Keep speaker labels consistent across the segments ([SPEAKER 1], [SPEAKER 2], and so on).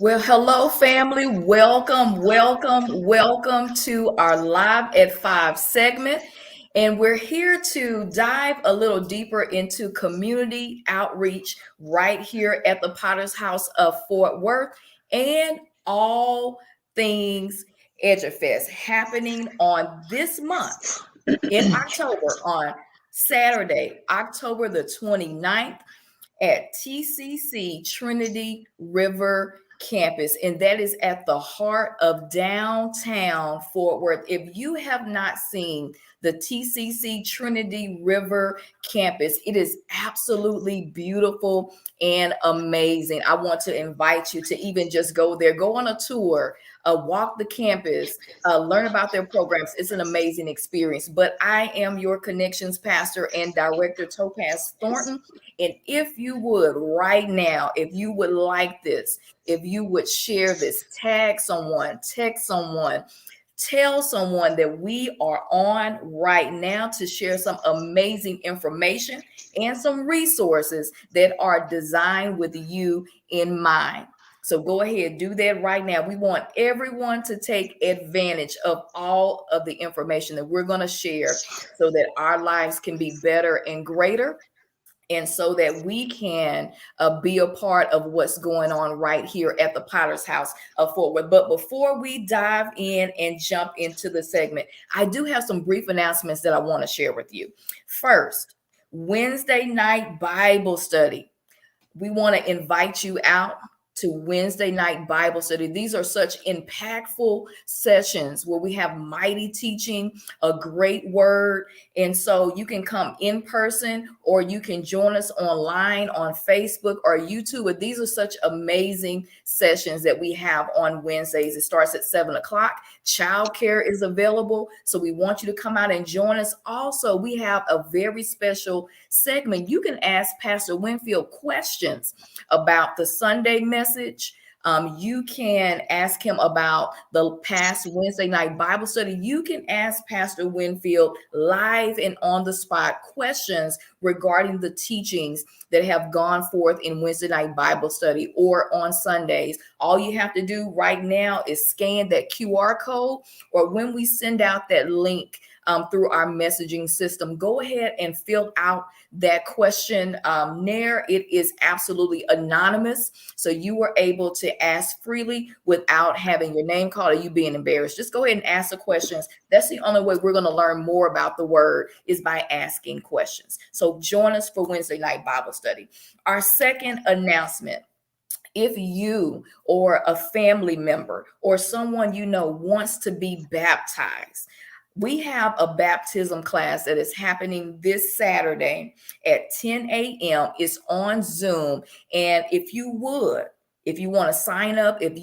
[SPEAKER 1] Well, hello, family. Welcome to our Live at 5 segment. And we're here to dive a little deeper into community outreach right here at the Potter's House of Fort Worth and all things EduFest happening on this month in October on Saturday, October the 29th at TCC Trinity River campus, and that is at the heart of downtown Fort Worth. If you have not seen the TCC Trinity River campus, it is absolutely beautiful and amazing. I want to invite you to even just go there, go on a tour, walk the campus, learn about their programs. It's an amazing experience. But I am your connections pastor and director, Topaz Thornton. And if you would right now, if you would like this, if you would share this, tag someone, text someone, tell someone that we are on right now to share some amazing information and some resources that are designed with you in mind. So go ahead, do that right now. We want everyone to take advantage of all of the information that we're going to share so that our lives can be better and greater, and so that we can be a part of what's going on right here at the Potter's House of Fort Worth. But before we dive in and jump into the segment, I do have some brief announcements that I want to share with you. First, Wednesday night Bible study. We want to invite you out to Wednesday night Bible study. These are such impactful sessions where we have mighty teaching, a great word. And so you can come in person or you can join us online on Facebook or YouTube. But these are such amazing sessions that we have on Wednesdays. It starts at 7 o'clock. Childcare is available. So we want you to come out and join us. Also, we have a very special segment. You can ask Pastor Winfield questions about the Sunday message. You can ask him about the past Wednesday night Bible study. You can ask Pastor Winfield live and on the spot questions regarding the teachings that have gone forth in Wednesday night Bible study or on Sundays. All you have to do right now is scan that QR code, or when we send out that link through our messaging system, go ahead and fill out that question there. It is absolutely anonymous, so you are able to ask freely without having your name called or you being embarrassed. Just go ahead and ask the questions. That's the only way we're going to learn more about the word, is by asking questions. So join us for Wednesday night Bible study. Our second announcement: if you or a family member or someone you know wants to be baptized, we have a baptism class that is happening this Saturday at 10 a.m. It's on Zoom. And if you want to sign up, if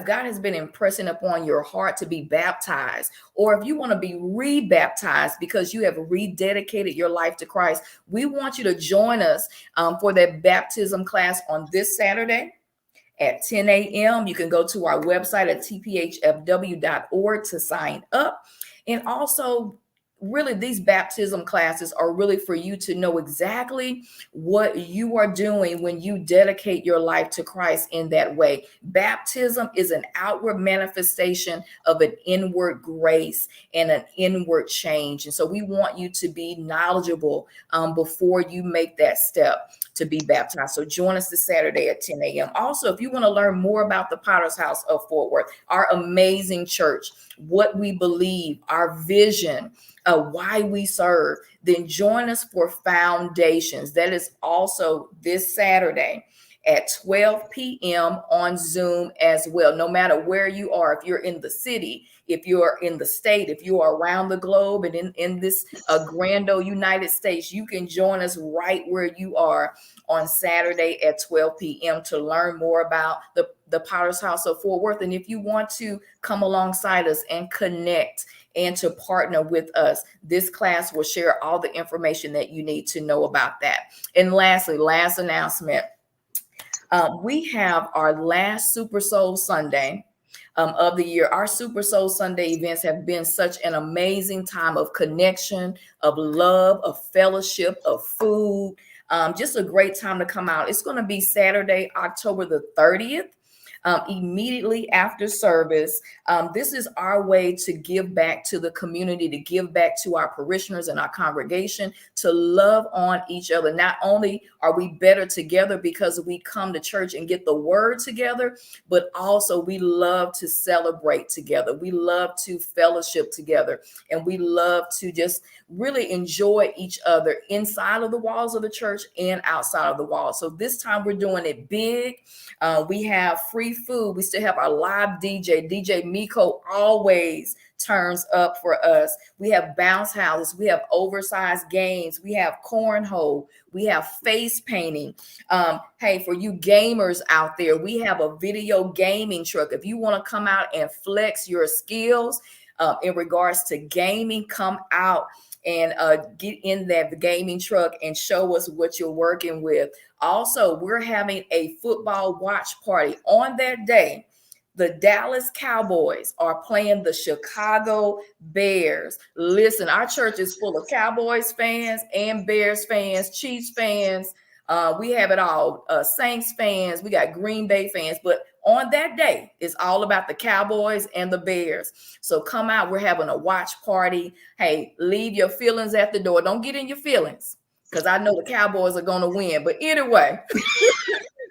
[SPEAKER 1] God has been impressing upon your heart to be baptized, or if you want to be re-baptized because you have rededicated your life to Christ, we want you to join us for that baptism class on this Saturday at 10 a.m. You can go to our website at tphfw.org to sign up. And also, really, these baptism classes are really for you to know exactly what you are doing when you dedicate your life to Christ in that way. Baptism is an outward manifestation of an inward grace and an inward change. And so we want you to be knowledgeable before you make that step to be baptized. So join us this Saturday at 10 a.m. Also, if you want to learn more about the Potter's House of Fort Worth, our amazing church, what we believe, our vision, why we serve, then join us for Foundations. That is also this Saturday at 12 p.m. on Zoom as well. No matter where you are, if you're in the city, if you're in the state, if you are around the globe and in this grand old United States, you can join us right where you are on Saturday at 12 p.m. to learn more about the Potter's House of Fort Worth. And if you want to come alongside us and connect and to partner with us, this class will share all the information that you need to know about that. And lastly, last announcement, we have our last Super Soul Sunday of the year. Our Super Soul Sunday events have been such an amazing time of connection, of love, of fellowship, of food. Just a great time to come out. It's going to be Saturday, October the 30th. immediately after service. This is our way to give back to the community, to give back to our parishioners and our congregation, to love on each other. Not only are we better together because we come to church and get the word together, but also we love to celebrate together. We love to fellowship together, and we love to just really enjoy each other inside of the walls of the church and outside of the walls. So this time we're doing it big. We have free food. We still have our live DJ Miko always turns up for us. We have bounce houses. We have oversized games. We have cornhole. We have face painting. Hey, for you gamers out there, we have a video gaming truck. If you want to come out and flex your skills in regards to gaming, come out and get in that gaming truck and show us what you're working with. Also, we're having a football watch party on that day. The Dallas Cowboys are playing the Chicago Bears. Listen, our church is full of Cowboys fans and Bears fans, Chiefs fans. We have it all. Saints fans. We got Green Bay fans. But on that day, it's all about the Cowboys and the Bears. So come out. We're having a watch party. Hey, leave your feelings at the door. Don't get in your feelings, because I know the Cowboys are going to win. But anyway,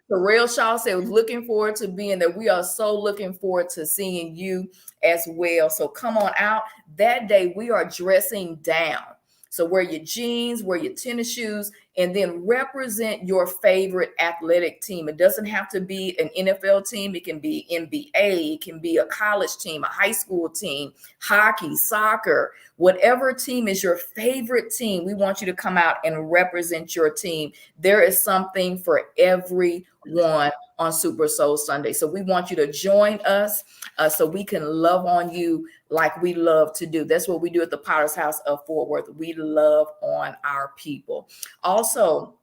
[SPEAKER 1] Terrell Shaw said, looking forward to being there. We are so looking forward to seeing you as well. So come on out. That day, we are dressing down. So wear your jeans, wear your tennis shoes, and then represent your favorite athletic team. It doesn't have to be an NFL team. It can be NBA. It can be a college team, a high school team, hockey, soccer, whatever team is your favorite team. We want you to come out and represent your team. There is something for everyone on Super Soul Sunday. So we want you to join us so we can love on you like we love to do. That's what we do at the Potter's House of Fort Worth. We love on our people. Also,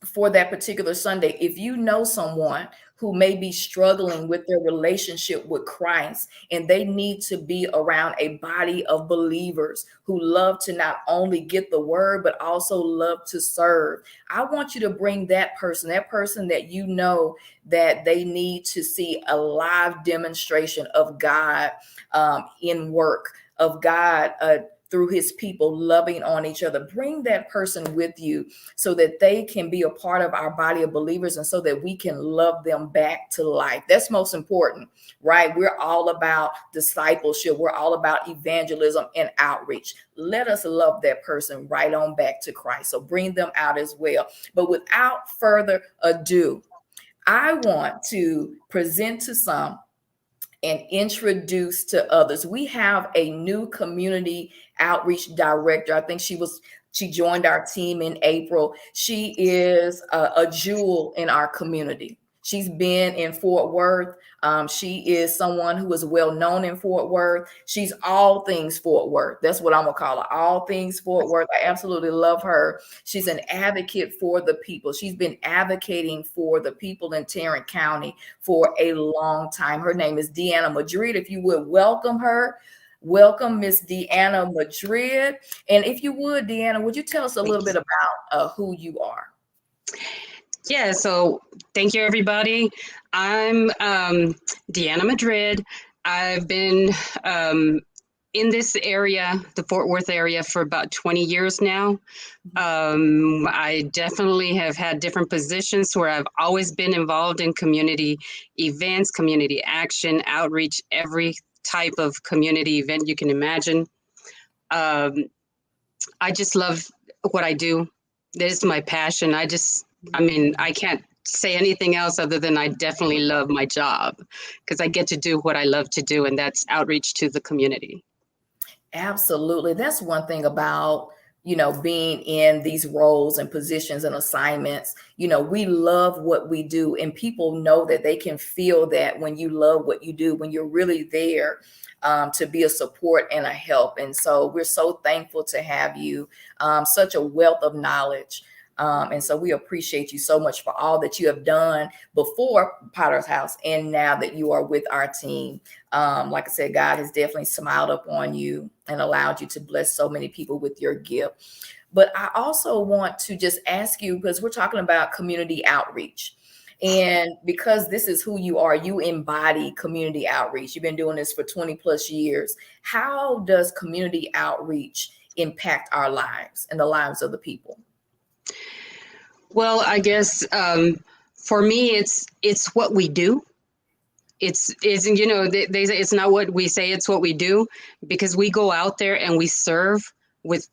[SPEAKER 1] for that particular Sunday, if you know someone who may be struggling with their relationship with Christ and they need to be around a body of believers who love to not only get the word, but also love to serve, I want you to bring that person that you know that they need to see a live demonstration of God in work, of God through his people loving on each other. Bring that person with you so that they can be a part of our body of believers and so that we can love them back to life. That's most important, right? We're all about discipleship. We're all about evangelism and outreach. Let us love that person right on back to Christ. So bring them out as well. But without further ado, I want to present to some and introduce to others. We have a new community outreach director. I think she joined our team in April. She is a jewel in our community. She's been in Fort Worth. She is someone who is well known in Fort Worth. She's all things Fort Worth. That's what I'm gonna call her. All things Fort Worth. I absolutely love her. She's an advocate for the people. She's been advocating for the people in Tarrant County for a long time. Her name is Deanna Madrid. If you would welcome her. Welcome, Miss Deanna Madrid. And if you would, Deanna, would you tell us a little bit about who you are?
[SPEAKER 2] Yeah, so thank you, everybody. I'm Deanna Madrid. I've been in this area, the Fort Worth area, for about 20 years now. I definitely have had different positions where I've always been involved in community events, community action, outreach, every type of community event you can imagine. I just love what I do. This is my passion. I can't say anything else other than I definitely love my job because I get to do what I love to do, and that's outreach to the community.
[SPEAKER 1] Absolutely. That's one thing about, being in these roles and positions and assignments. We love what we do, and people know that they can feel that when you love what you do, when you're really there to be a support and a help. And so we're so thankful to have you, such a wealth of knowledge. And so we appreciate you so much for all that you have done before Potter's House and now that you are with our team. Like I said, God has definitely smiled upon you and allowed you to bless so many people with your gift. But I also want to just ask you, because we're talking about community outreach. And because this is who you are, you embody community outreach. You've been doing this for 20 plus years. How does community outreach impact our lives and the lives of the people?
[SPEAKER 2] Well, I guess for me, it's what we do. It's they say it's not what we say, it's what we do, because we go out there and we serve with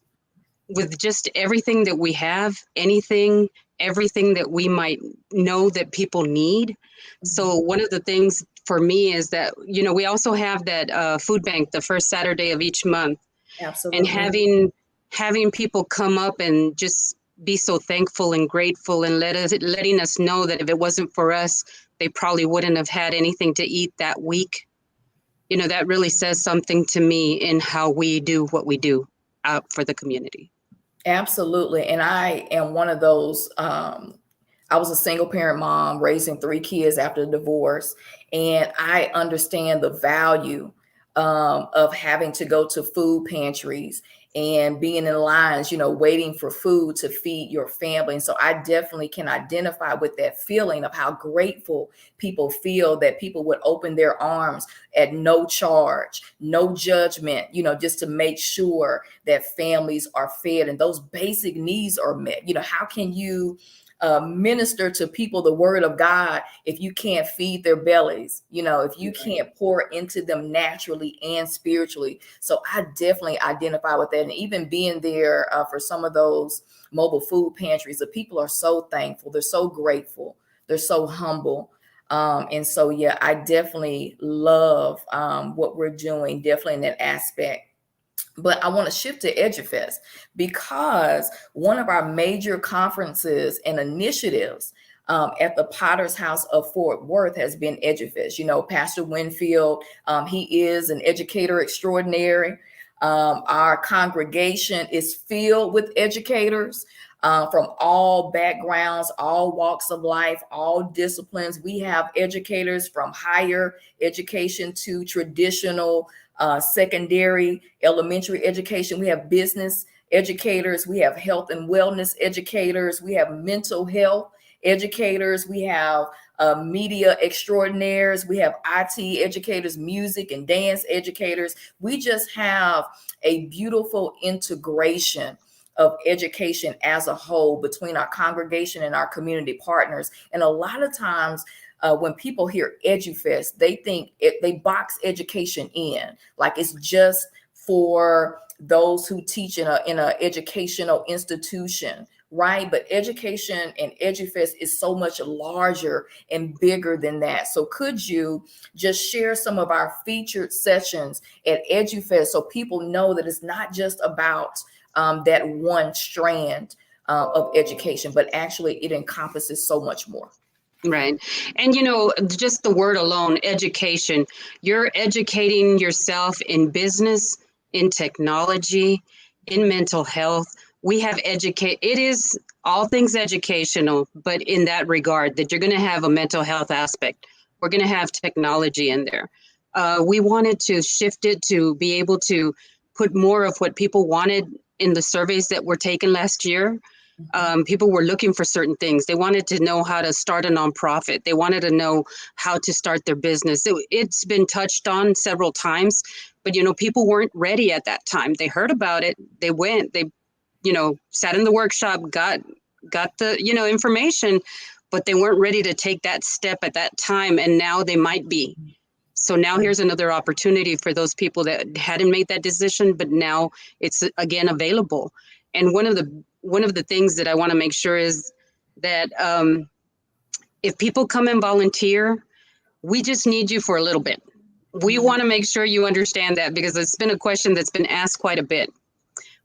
[SPEAKER 2] just everything that we have, everything that we might know that people need. So one of the things for me is that, we also have that food bank the first Saturday of each month, and
[SPEAKER 1] Absolutely.
[SPEAKER 2] having people come up and just be so thankful and grateful, and letting us know that if it wasn't for us, they probably wouldn't have had anything to eat that week. That really says something to me in how we do what we do out for the community.
[SPEAKER 1] Absolutely. And I am one of those. I was a single parent mom raising 3 kids after the divorce. And I understand the value of having to go to food pantries and being in lines, waiting for food to feed your family. And so I definitely can identify with that feeling of how grateful people feel that people would open their arms at no charge, no judgment, just to make sure that families are fed and those basic needs are met. How can you minister to people the word of God if you can't feed their bellies, if you can't pour into them naturally and spiritually? So I definitely identify with that. And even being there for some of those mobile food pantries, the people are so thankful, they're so grateful, they're so humble. And so, yeah, I definitely love what we're doing, definitely in that aspect. But I want to shift to EduFest because one of our major conferences and initiatives at the Potter's House of Fort Worth has been EduFest. Pastor Winfield, he is an educator extraordinary. Our congregation is filled with educators from all backgrounds, all walks of life, all disciplines. We have educators from higher education to traditional secondary, elementary education. We have business educators. We have health and wellness educators. We have mental health educators. We have media extraordinaires. We have IT educators, music and dance educators. We just have a beautiful integration of education as a whole between our congregation and our community partners. And a lot of times when people hear EduFest, they think they box education in, like it's just for those who teach in a educational institution, right? But education and EduFest is so much larger and bigger than that. So could you just share some of our featured sessions at EduFest so people know that it's not just about that one strand of education, but actually it encompasses so much more.
[SPEAKER 2] Right. And, just the word alone, education, you're educating yourself in business, in technology, in mental health. We have it is all things educational, but in that regard, that you're going to have a mental health aspect. We're going to have technology in there. We wanted to shift it to be able to put more of what people wanted in the surveys that were taken last year. People were looking for certain things. They wanted to know how to start a nonprofit. They wanted to know how to start their business. It's been touched on several times, but people weren't ready at that time. They heard about it. They went. They, sat in the workshop, got the information, but they weren't ready to take that step at that time. And now they might be. So now here's another opportunity for those people that hadn't made that decision, but now it's again available. And one of the things that I want to make sure is that if people come and volunteer, we just need you for a little bit. We want to make sure you understand that, because it's been a question that's been asked quite a bit.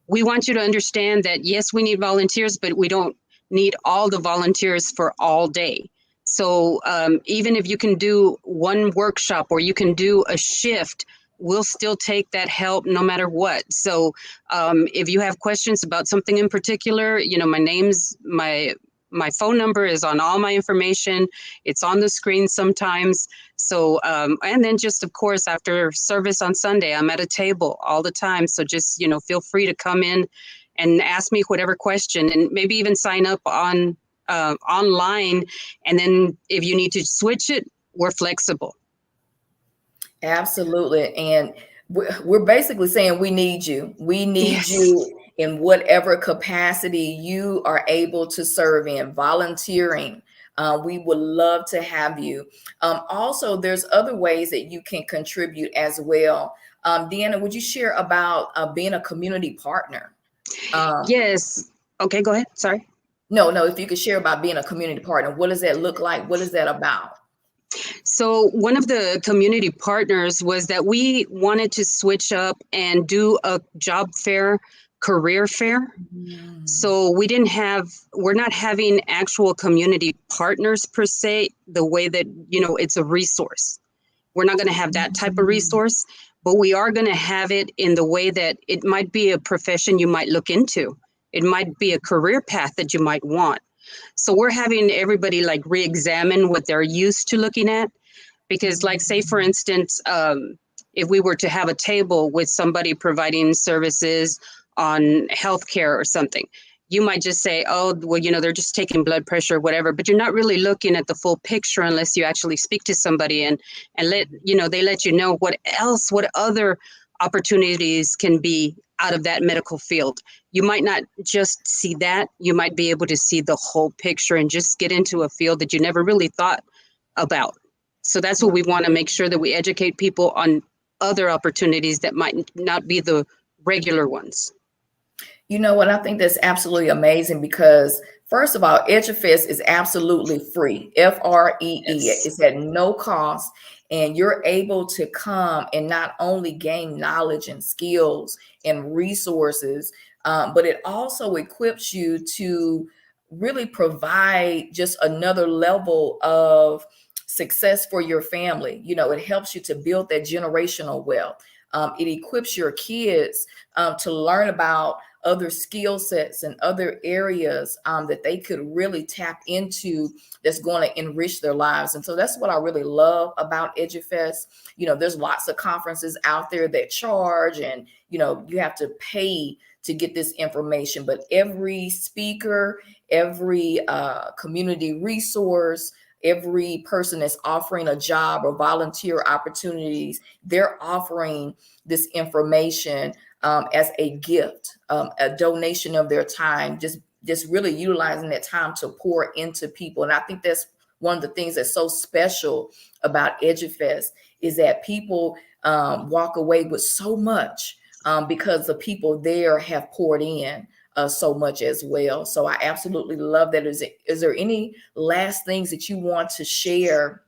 [SPEAKER 2] We want you to understand that, yes, we need volunteers, but we don't need all the volunteers for all day. So even if you can do one workshop or you can do a shift, we'll still take that help no matter what. So if you have questions about something in particular, my phone number is on all my information. It's on the screen sometimes. So and then just, of course, after service on Sunday, I'm at a table all the time. So just, feel free to come in and ask me whatever question, and maybe even sign up on online. And then if you need to switch it, we're flexible.
[SPEAKER 1] Absolutely. And we're basically saying we need you. We need
[SPEAKER 2] Yes.
[SPEAKER 1] you in whatever capacity you are able to serve in, volunteering. We would love to have you. Also, there's other ways that you can contribute as well. Deanna, would you share about being a community partner? Um,
[SPEAKER 2] Yes. Okay, go ahead. Sorry.
[SPEAKER 1] no, if you could share about being a community partner, what does that look like? What is that about?
[SPEAKER 2] So, one of the community partners was that we wanted to switch up and do a job fair, career fair.
[SPEAKER 1] Mm.
[SPEAKER 2] So, we're not having actual community partners per se, the way that, it's a resource. We're not going to have that type of
[SPEAKER 1] Mm.
[SPEAKER 2] resource, but we are going to have it in the way that it might be a profession you might look into. It might be a career path that you might want. So we're having everybody like re-examine what they're used to looking at. Because like say, for instance, if we were to have a table with somebody providing services on healthcare or something, you might just say, oh, well, they're just taking blood pressure or whatever, but you're not really looking at the full picture unless you actually speak to somebody and they let you know what other opportunities can be out of that medical field. You might not just see that, you might be able to see the whole picture and just get into a field that you never really thought about. So that's what we want to make sure that we educate people on other opportunities that might not be the regular ones.
[SPEAKER 1] You know what? I think that's absolutely amazing because, first of all, EduFest is absolutely free. FREE.
[SPEAKER 2] Yes.
[SPEAKER 1] It's at no cost. And you're able to come and not only gain knowledge and skills and resources, but it also equips you to really provide just another level of success for your family. It helps you to build that generational wealth. It equips your kids to learn about other skill sets and other areas that they could really tap into that's going to enrich their lives. And so that's what I really love about EduFest. There's lots of conferences out there that charge and, you have to pay to get this information, but every speaker, every community resource, every person that's offering a job or volunteer opportunities, they're offering this information as a gift, a donation of their time, just really utilizing that time to pour into people. And I think that's one of the things that's so special about EduFest is that people walk away with so much because the people there have poured in so much as well. So I absolutely love that. Is there any last things that you want to share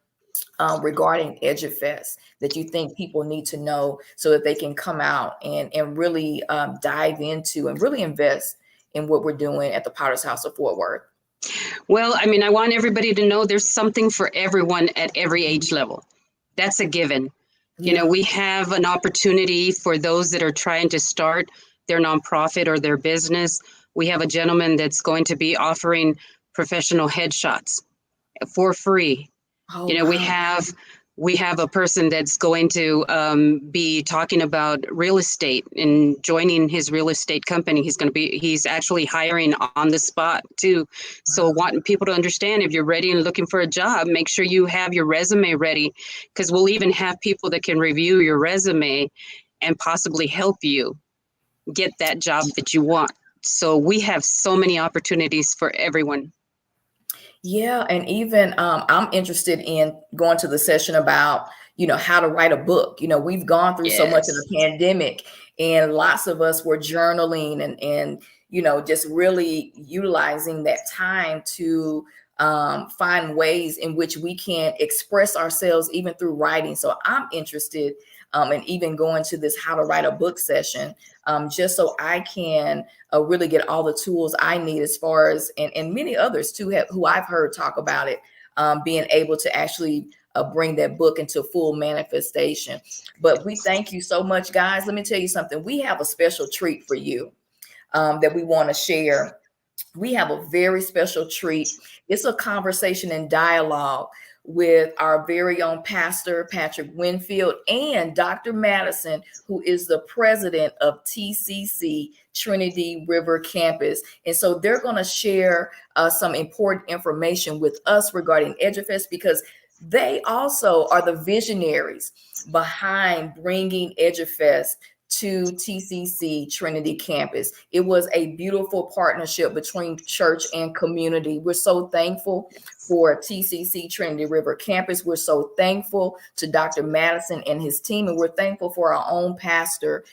[SPEAKER 1] regarding EduFest that you think people need to know so that they can come out and really dive into and really invest in what we're doing at the Potter's House of Fort Worth?
[SPEAKER 2] Well, I want everybody to know there's something for everyone at every age level. That's a given.
[SPEAKER 1] Yeah.
[SPEAKER 2] We have an opportunity for those that are trying to start their nonprofit or their business. We have a gentleman that's going to be offering professional headshots for free.
[SPEAKER 1] Oh,
[SPEAKER 2] We have a person that's going to be talking about real estate and joining his real estate company. He's actually hiring on the spot too. So wanting people to understand, if you're ready and looking for a job, make sure you have your resume ready, because we'll even have people that can review your resume and possibly help you get that job that you want. So we have so many opportunities for everyone.
[SPEAKER 1] Yeah, and even I'm interested in going to the session about, how to write a book. We've gone through so much of
[SPEAKER 2] Yes.
[SPEAKER 1] the pandemic, and lots of us were journaling and just really utilizing that time to find ways in which we can express ourselves even through writing. So I'm interested in even going to this how to write a book session, just so I can really get all the tools I need as far as, and many others too, who I've heard talk about it, being able to actually bring that book into full manifestation. But we thank you so much, guys. Let me tell you something. We have a special treat for you that we want to share. We have a very special treat. It's a conversation and dialogue with our very own pastor, Patrick Winfield, and Dr. Madison, who is the president of TCC Trinity River Campus. And so they're going to share some important information with us regarding EduFest, because they also are the visionaries behind bringing EduFest to TCC Trinity Campus. It was a beautiful partnership between church and community. We're so thankful for TCC Trinity River Campus. We're so thankful to Dr. Madison and his team, and we're thankful for our own pastor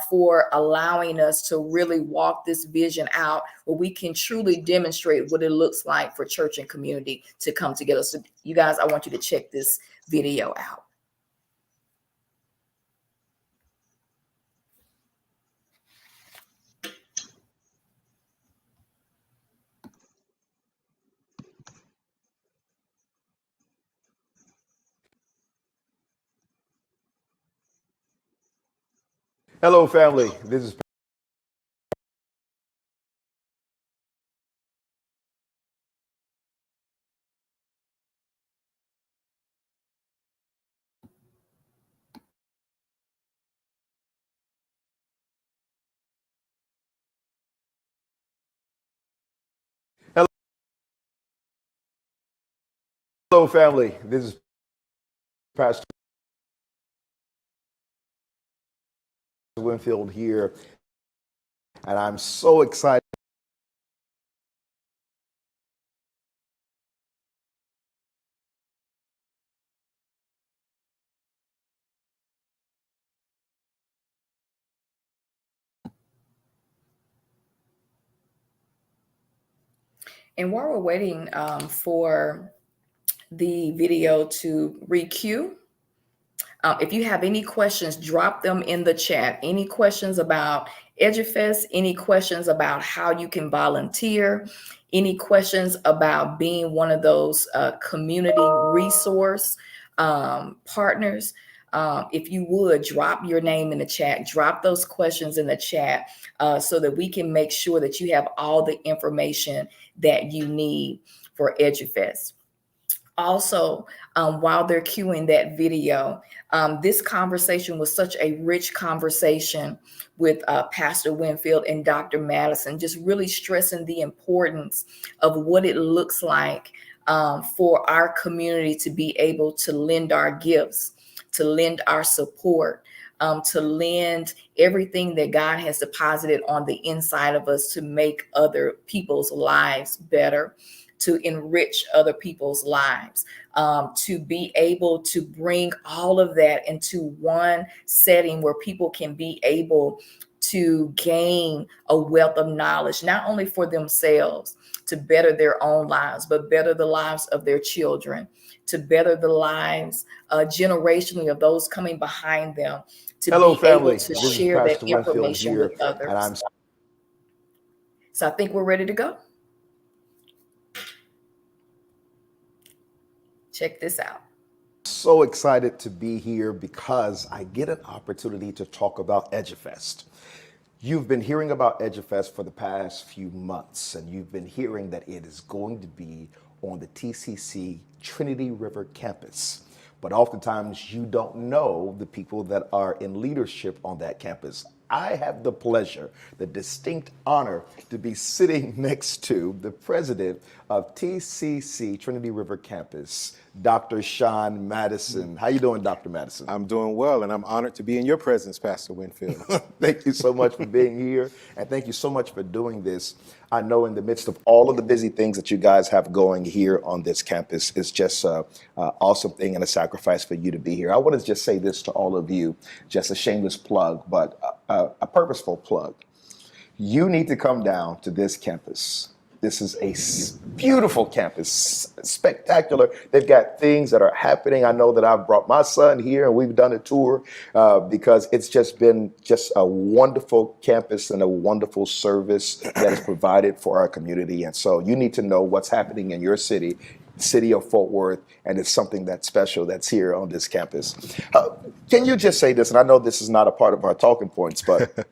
[SPEAKER 1] for allowing us to really walk this vision out, where we can truly demonstrate what it looks like for church and community to come together. So you guys, I want you to check this video out.
[SPEAKER 3] Hello, family. This is Hello, family. This is Pastor Winfield here, and I'm so excited.
[SPEAKER 1] And while we're waiting for the video to re-queue, if you have any questions, drop them in the chat. Any questions about EduFest, any questions about how you can volunteer, any questions about being one of those community resource partners, if you would, drop your name in the chat, drop those questions in the chat so that we can make sure that you have all the information that you need for EduFest. Also, while they're queuing that video, this conversation was such a rich conversation with Pastor Winfield and Dr. Madison, just really stressing the importance of what it looks like for our community to be able to lend our gifts, to lend our support, to lend everything that God has deposited on the inside of us to make other people's lives better, to enrich other people's lives, to be able to bring all of that into one setting where people can be able to gain a wealth of knowledge, not only for themselves to better their own lives, but better the lives of their children, to better the lives generationally of those coming behind them, to
[SPEAKER 3] Hello,
[SPEAKER 1] be
[SPEAKER 3] family.
[SPEAKER 1] able to
[SPEAKER 3] This is
[SPEAKER 1] share that
[SPEAKER 3] Pastor Winfield
[SPEAKER 1] information
[SPEAKER 3] here,
[SPEAKER 1] with others.
[SPEAKER 3] and I'm
[SPEAKER 1] So I think we're ready to go. Check this out.
[SPEAKER 3] so excited to be here because I get an opportunity to talk about EduFest. You've been hearing about EduFest for the past few months, and you've been hearing that it is going to be on the TCC Trinity River campus. But oftentimes you don't know the people that are in leadership on that campus. I have the pleasure, the distinct honor to be sitting next to the president of TCC Trinity River campus, Dr. Sean Madison. How you doing, Dr. Madison?
[SPEAKER 4] I'm doing well, and I'm honored to be in your presence, Pastor Winfield.
[SPEAKER 3] Thank you so much for being here, and thank you so much for doing this. I know in the midst of all of the busy things that you guys have going here on this campus, it's just an awesome thing and a sacrifice for you to be here. I want to just say this to all of you, just a shameless plug, but a purposeful plug. You need to come down to this campus. This is a beautiful campus, spectacular. They've got things that are happening. I know that I've brought my son here and we've done a tour because it's just been just a wonderful campus and a wonderful service that is provided for our community. And so you need to know what's happening in your city of Fort Worth, and it's something that's special that's here on this campus. Can you just say this, and I know this is not a part of our talking points, but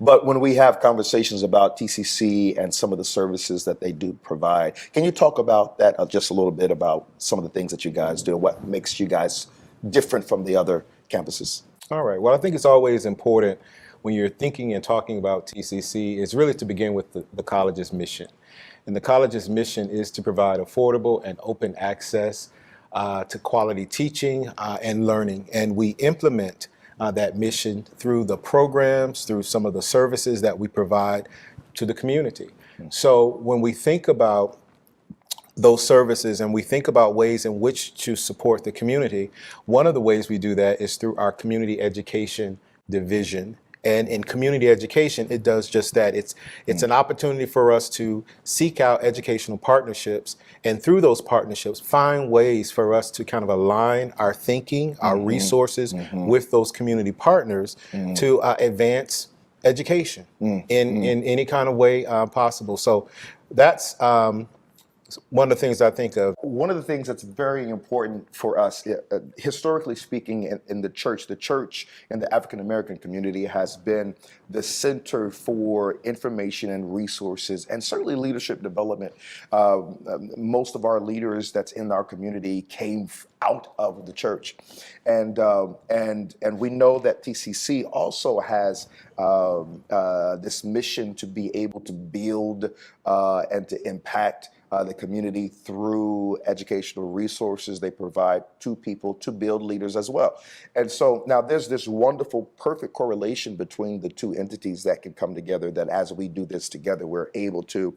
[SPEAKER 3] But when we have conversations about TCC and some of the services that they do provide, can you talk about that just a little bit about some of the things that you guys do, what makes you guys different from the other campuses?
[SPEAKER 4] All right. Well, I think it's always important when you're thinking and talking about TCC is really to begin with the college's mission. And the college's mission is to provide affordable and open access to quality teaching and learning. And we implement that mission through the programs, through some of the services that we provide to the community. So when we think about those services and we think about ways in which to support the community, one of the ways we do that is through our community education division. And in community education, it does just that. It's an opportunity for us to seek out educational partnerships, and through those partnerships, find ways for us to kind of align our thinking, our resources with those community partners to advance education in any kind of way possible. So that's one of the things I think of.
[SPEAKER 3] One of the things that's very important for us, historically speaking, in the church and the African American community has been the center for information and resources, and certainly leadership development. Most of our leaders that's in our community came out of the church, and we know that TCC also has this mission to be able to build and to impact the community through educational resources they provide to people to build leaders as well. And so now there's this wonderful, perfect correlation between the two entities that can come together, that as we do this together, we're able to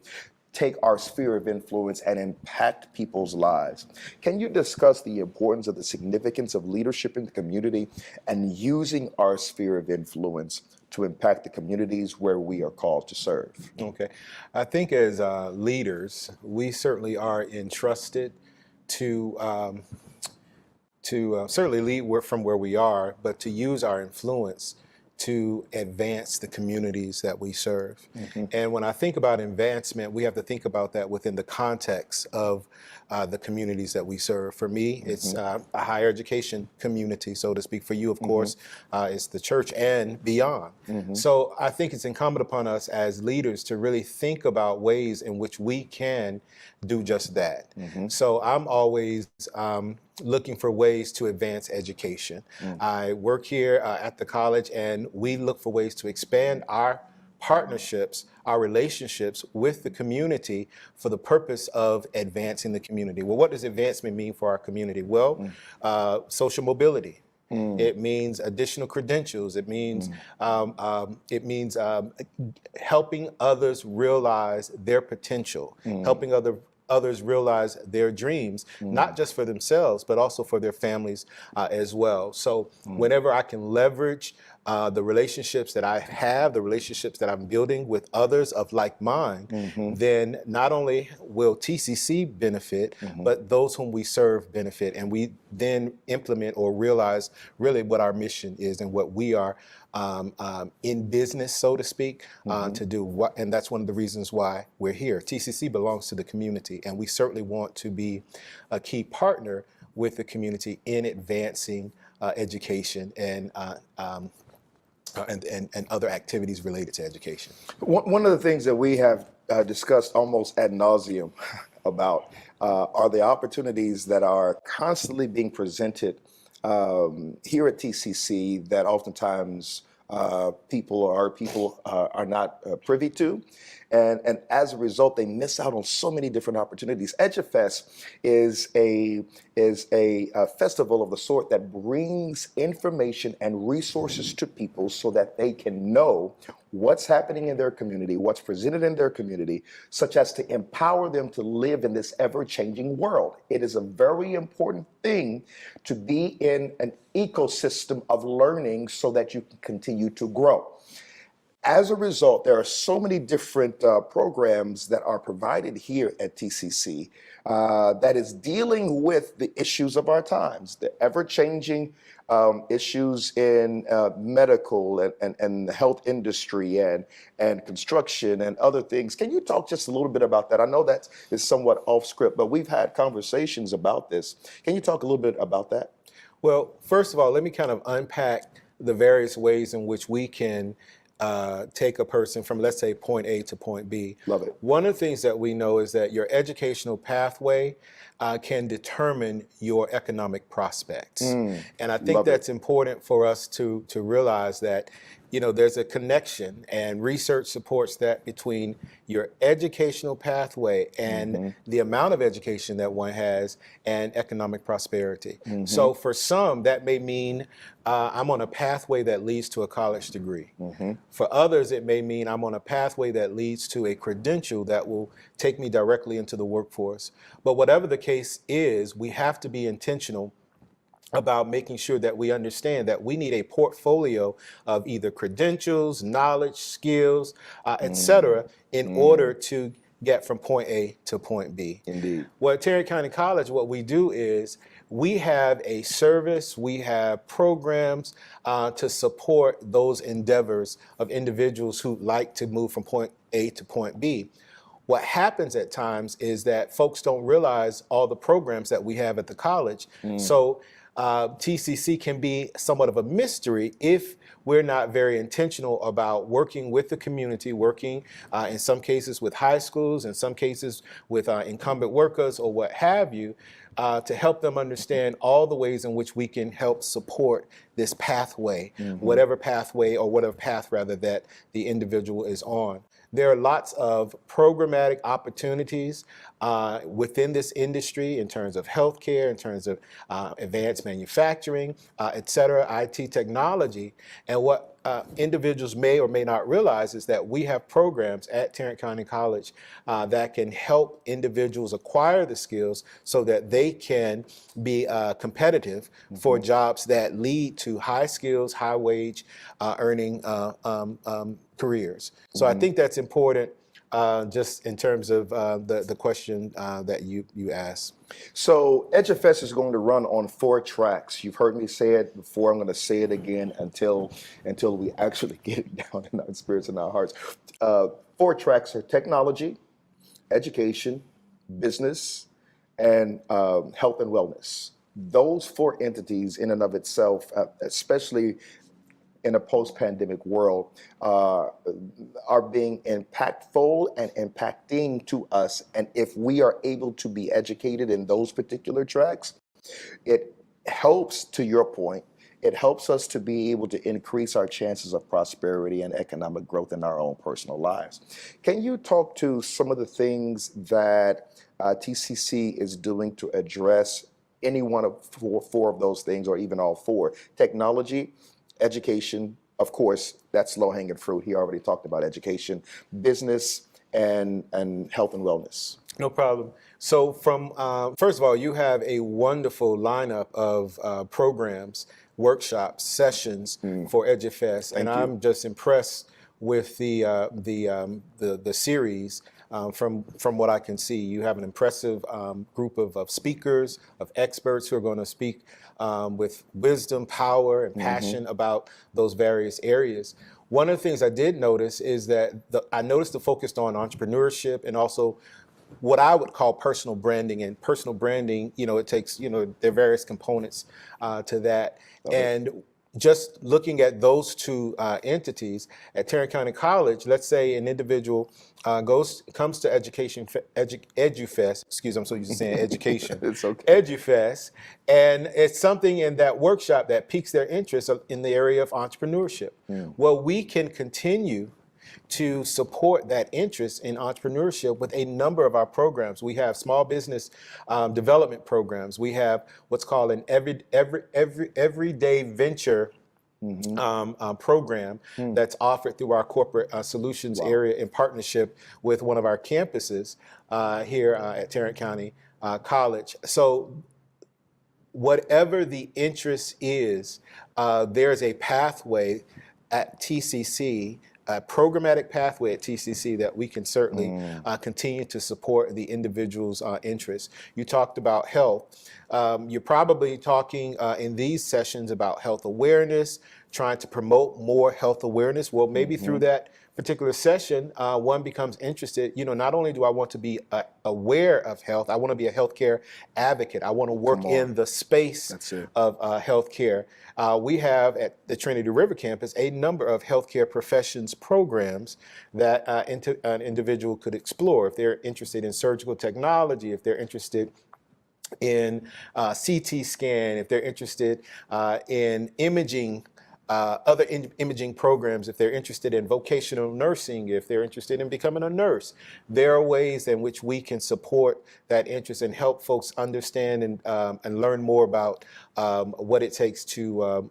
[SPEAKER 3] take our sphere of influence and impact people's lives. Can you discuss the importance of the significance of leadership in the community and using our sphere of influence to impact the communities where we are called to serve?
[SPEAKER 4] Okay. I think as leaders, we certainly are entrusted to certainly lead from where we are, but to use our influence to advance the communities that we serve. And when I think about advancement, we have to think about that within the context of the communities that we serve. For me, it's a higher education community, so to speak. For you, of course, it's the church and beyond. So I think it's incumbent upon us as leaders to really think about ways in which we can do just that. So I'm always looking for ways to advance education. I work here at the college, and we look for ways to expand our partnerships, our relationships with the community for the purpose of advancing the community. Well, what does advancement mean for our community? Well, social mobility. It means additional credentials. It means helping others realize their potential, helping others realize their dreams, not just for themselves, but also for their families as well. So whenever I can leverage the relationships that I have, the relationships that I'm building with others of like mind, then not only will TCC benefit, but those whom we serve benefit. And we then implement or realize really what our mission is and what we are in business, so to speak, to do. And that's one of the reasons why we're here. TCC belongs to the community, and we certainly want to be a key partner with the community in advancing education and other activities related to education.
[SPEAKER 3] One of the things that we have discussed almost ad nauseum about are the opportunities that are constantly being presented here at TCC that oftentimes people are not privy to. And as a result, they miss out on so many different opportunities. EduFest is a festival of the sort that brings information and resources to people so that they can know what's happening in their community, what's presented in their community, such as to empower them to live in this ever-changing world. It is a very important thing to be in an ecosystem of learning so that you can continue to grow. As a result, there are so many different programs that are provided here at TCC that is dealing with the issues of our times, the ever-changing issues in medical and the health industry and construction and other things. Can you talk just a little bit about that? I know that is somewhat off script, but we've had conversations about this. Can you talk a little bit about that?
[SPEAKER 4] Well, first of all, let me kind of unpack the various ways in which we can take a person from, let's say, point A to point B.
[SPEAKER 3] Love it.
[SPEAKER 4] One of the things that we know is that your educational pathway can determine your economic prospects. And I think
[SPEAKER 3] Love it.
[SPEAKER 4] that's important for us to realize that, you know, there's a connection, and research supports that, between your educational pathway and the amount of education that one has and economic prosperity. So for some, that may mean I'm on a pathway that leads to a college degree. For others, it may mean I'm on a pathway that leads to a credential that will take me directly into the workforce. But whatever the case is, we have to be intentional about making sure that we understand that we need a portfolio of either credentials, knowledge, skills, et cetera, in order to get from point A to point B.
[SPEAKER 3] Indeed.
[SPEAKER 4] Well, at Tarrant County College, what we do is we have a service, we have programs to support those endeavors of individuals who like to move from point A to point B. What happens at times is that folks don't realize all the programs that we have at the college. So TCC can be somewhat of a mystery if we're not very intentional about working with the community, working in some cases with high schools, in some cases with incumbent workers or what have you, to help them understand all the ways in which we can help support this pathway, whatever pathway or whatever path rather that the individual is on. There are lots of programmatic opportunities within this industry in terms of healthcare, in terms of advanced manufacturing, et cetera, IT technology. And what individuals may or may not realize is that we have programs at Tarrant County College that can help individuals acquire the skills so that they can be competitive for jobs that lead to high skills, high wage earning careers. So I think that's important just in terms of the question that you asked.
[SPEAKER 3] So EduFest is going to run on 4 tracks. You've heard me say it before. I'm going to say it again until we actually get it down in our spirits and our hearts. 4 tracks are technology, education, business, and health and wellness. Those 4 entities in and of itself, especially in a post-pandemic world, are being impactful and impacting to us. And if we are able to be educated in those particular tracks, it helps, to your point, it helps us to be able to increase our chances of prosperity and economic growth in our own personal lives. Can you talk to some of the things that TCC is doing to address any one of four of those things, or even all 4? Technology, education, of course, that's low-hanging fruit. He already talked about education, business, and health and wellness.
[SPEAKER 4] No problem. So from, first of all, you have a wonderful lineup of programs, workshops, sessions for EduFest, and I'm just impressed with the series. From what I can see, you have an impressive group of speakers, of experts who are going to speak with wisdom, power, and passion about those various areas. One of the things I did notice is that I noticed the focus on entrepreneurship and also what I would call personal branding. And personal branding, you know, it takes, you know, there are various components to that. And just looking at those 2 entities at Tarrant County College, let's say an individual comes to EduFest, excuse me, I'm so used to saying education.
[SPEAKER 3] It's okay.
[SPEAKER 4] EduFest, and it's something in that workshop that piques their interest in the area of entrepreneurship. Well, we can continue to support that interest in entrepreneurship with a number of our programs. We have small business development programs. We have what's called an everyday venture program that's offered through our corporate solutions area in partnership with one of our campuses here at Tarrant County College. So whatever the interest is, there's a pathway at TCC, a programmatic pathway at TCC that we can certainly continue to support the individual's interests. You talked about health. You're probably talking in these sessions about health awareness, trying to promote more health awareness. Well, maybe through that particular session, one becomes interested. Not only do I want to be aware of health, I want to be a healthcare advocate. I want to work in the space of healthcare. We have at the Trinity River campus a number of healthcare professions programs that an individual could explore if they're interested in surgical technology, if they're interested in CT scan, if they're interested in imaging, other imaging programs, if they're interested in vocational nursing, if they're interested in becoming a nurse. There are ways in which we can support that interest and help folks understand and learn more about what it takes to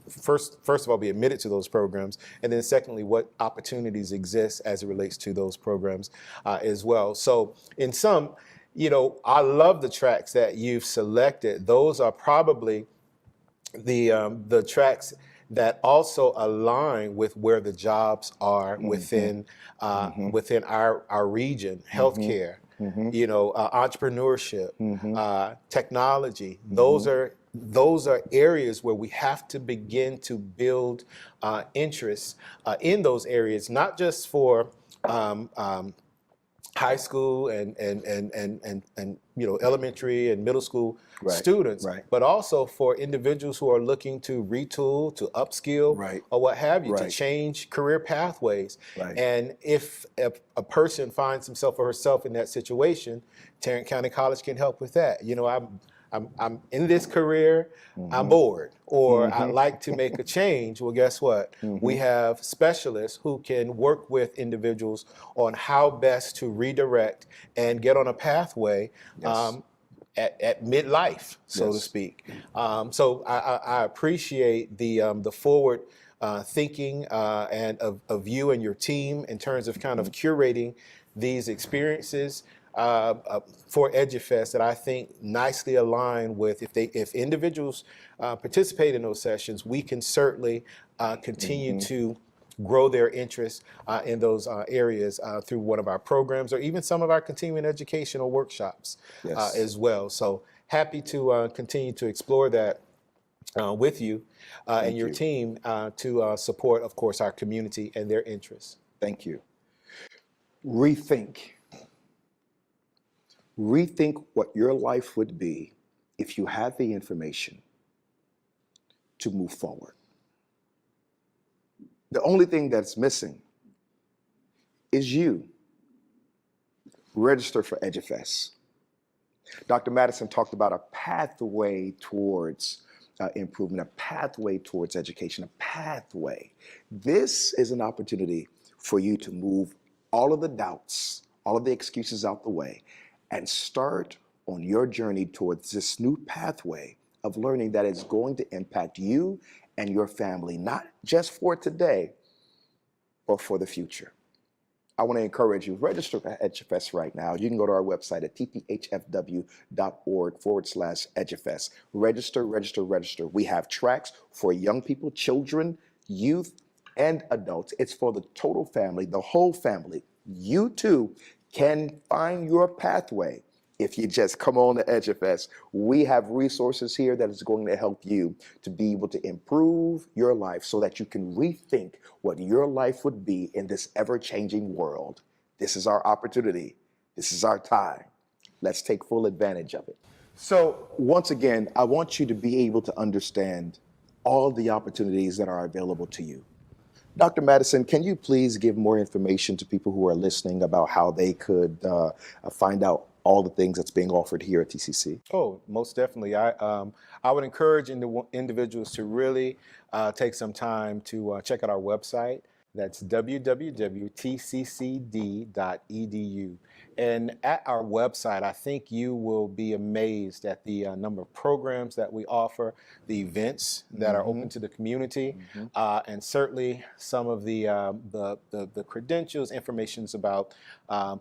[SPEAKER 4] first of all be admitted to those programs, and then secondly, what opportunities exist as it relates to those programs as well. So in sum, I love the tracks that you've selected. Those are probably the tracks that also align with where the jobs are within within our region. Healthcare, entrepreneurship, technology. Those are areas where we have to begin to build interest in those areas, not just for high school and elementary and middle school students, but also for individuals who are looking to retool, to upskill, or what have you, to change career pathways. And if a person finds himself or herself in that situation, Tarrant County College can help with that. I'm in this career, I'm bored, or I'd like to make a change. Well, guess what? We have specialists who can work with individuals on how best to redirect and get on a pathway at midlife, so to speak. So I appreciate the forward thinking and of you and your team in terms of kind of curating these experiences for EduFest that I think nicely align with if individuals participate in those sessions, we can certainly continue to grow their interest in those areas through one of our programs or even some of our continuing educational workshops as well. So happy to continue to explore that with you and your team to support, of course, our community and their interests.
[SPEAKER 3] Thank you. Rethink what your life would be if you had the information to move forward. The only thing that's missing is you. Register for EduFest. Dr. Madison talked about a pathway towards improvement, a pathway towards education, a pathway. This is an opportunity for you to move all of the doubts, all of the excuses out the way, and start on your journey towards this new pathway of learning that is going to impact you and your family, not just for today, but for the future. I want to encourage you, register for EduFest right now. You can go to our website at tphfw.org/EduFest. Register. We have tracks for young people, children, youth, and adults. It's for the total family, the whole family. You too can find your pathway if you just come on to EduFest. We have resources here that is going to help you to be able to improve your life so that you can rethink what your life would be in this ever-changing world. This is our opportunity. This is our time. Let's take full advantage of it. So once again, I want you to be able to understand all the opportunities that are available to you. Dr. Madison, can you please give more information to people who are listening about how they could find out all the things that's being offered here at TCC?
[SPEAKER 4] Oh, most definitely. I would encourage individuals to really take some time to check out our website. That's www.tccd.edu. And at our website, I think you will be amazed at the number of programs that we offer, the events that are open to the community, and certainly some of the credentials, informations about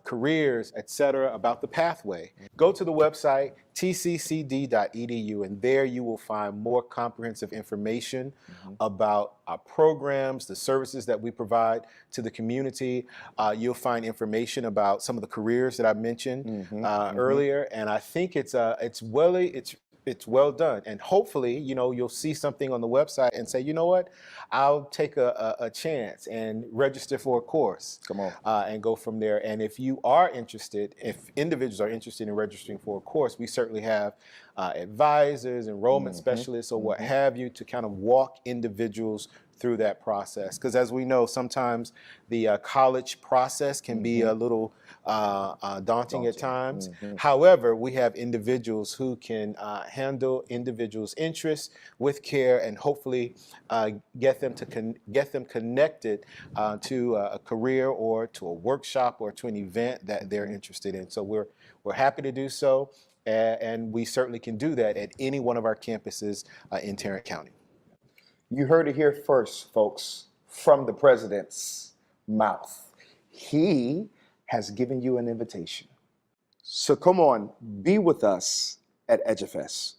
[SPEAKER 4] careers, et cetera, about the pathway. Go to the website, tccd.edu, and there you will find more comprehensive information about our programs, the services that we provide to the community. You'll find information about some of the careers that I mentioned earlier, and I think it's it's well done. And hopefully, you'll see something on the website and say, you know what, I'll take a chance and register for a course.
[SPEAKER 3] Come on.
[SPEAKER 4] And go from there. And if you are interested, if individuals are interested in registering for a course, we certainly have advisors, enrollment specialists, or what have you, to kind of walk individuals through that process. Because as we know, sometimes the college process can be a little daunting at times. However, we have individuals who can handle individuals' interests with care and hopefully get them connected to a career or to a workshop or to an event that they're interested in. So we're happy to do so, and we certainly can do that at any one of our campuses in Tarrant County.
[SPEAKER 3] You heard it here first, folks, from the president's mouth. He has given you an invitation. So come on, be with us at EduFest.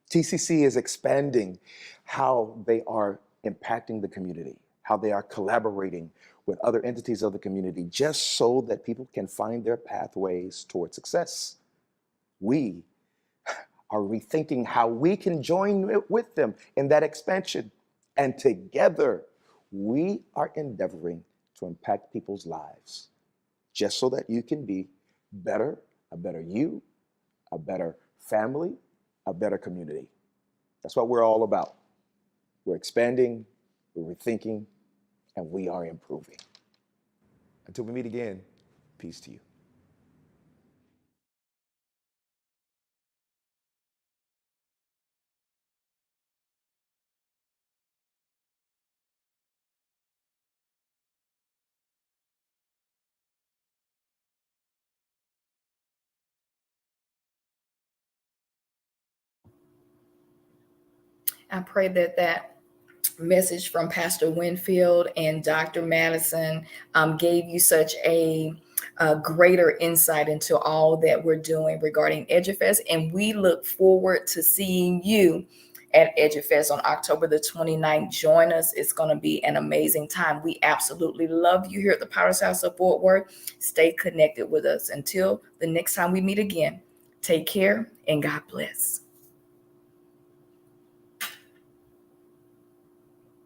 [SPEAKER 3] TCC is expanding how they are impacting the community, how they are collaborating with other entities of the community, just so that people can find their pathways toward success. We are rethinking how we can join with them in that expansion. And together, we are endeavoring to impact people's lives, just so that you can be better, a better you, a better family, a better community. That's what we're all about. We're expanding, we're rethinking, and we are improving. Until we meet again, peace to you.
[SPEAKER 1] I pray that that message from Pastor Winfield and Dr. Madison gave you such a greater insight into all that we're doing regarding EduFest. And we look forward to seeing you at EduFest on October the 29th. Join us. It's going to be an amazing time. We absolutely love you here at the Potter's House of Fort Worth. Stay connected with us. Until the next time we meet again, take care and God bless.